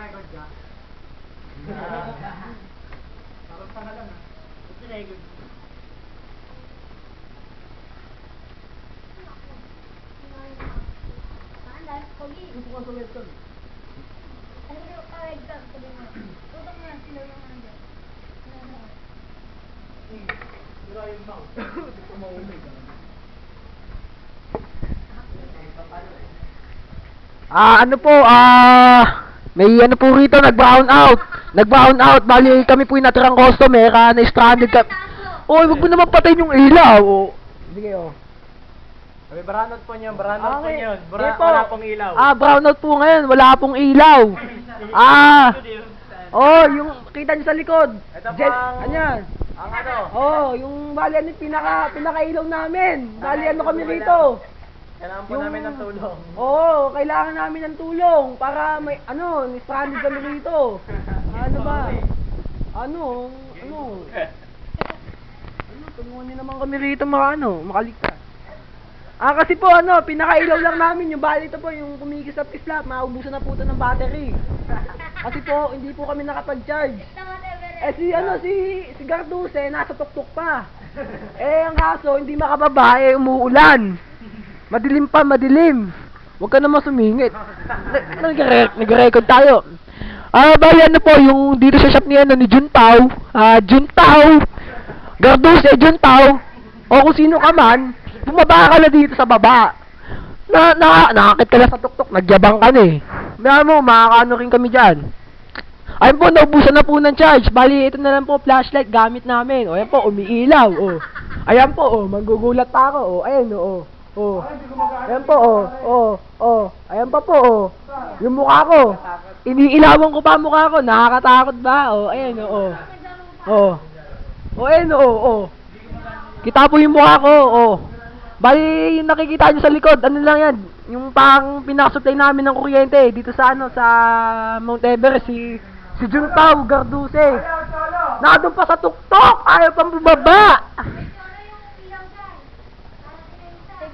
naka-record ka? Parang tanga lang ah. Ito record. Ito ka sa webcam. Sira yung mouse. Ito ko mahulog. Ano po, may ano po rito, nag-brown out. Nag-brown out, bali kami po yung natirang customer, na-stranded ka. Oy, wag mo naman patayin yung ilaw. Oh. Sige, oh. Sabi, brownout po niyo, brownout po Okay. niyo. Sige po. Wala pong ilaw. Brown out po ngayon, wala pong ilaw. Yung kita niyo sa likod. Ito po Jet, ang- Anyan. Ang ano? Yung bali ano yung pinaka-ilaw namin. Bali ano kami rito. Kailangan po namin ng tulong. Kailangan namin ng tulong para may stranded kami rito. Ano ba? Ano, tulungan niyo naman kami rito makaligtas. Kasi po pinakailaw lang namin yung bali ito po, yung kumikislap-kislap, maubusan na po ito ng battery. Kasi po, hindi po kami nakapag-charge. Si Garduse, nasa tuktok pa. Ang kaso, hindi makababa, umuulan. Madilim. Huwag ka naman sumingit. Nag-record tayo. Bali ano po, yung dito sa shop ni Juntao. Juntao. Garduse, Juntao. O kung sino ka man, bumaba ka na dito sa baba. Nakakit ka na sa tuktok, nagyabang ka na eh. Maya mo, makakaano rin kami dyan. Ayun po, naubusan na po ng charge. Bali, ito na lang po, flashlight gamit namin. O, ayan po, umiilaw. O, ayan po, magugulat pa ako. O, ayan, o. Ayan po, ayan pa po, yung mukha ko. Iniilawan ko pa mukha ko, nakakatakot ba? O, ayan, ayan, kita po yung mukha ko, Bali, yung nakikita nyo sa likod, ano lang yan, yung pang pinakasupply namin ng kuryente dito sa sa Mount Everest, si Juntao Garduse. Nakadun pa sa tuktok, ayaw pang bumaba.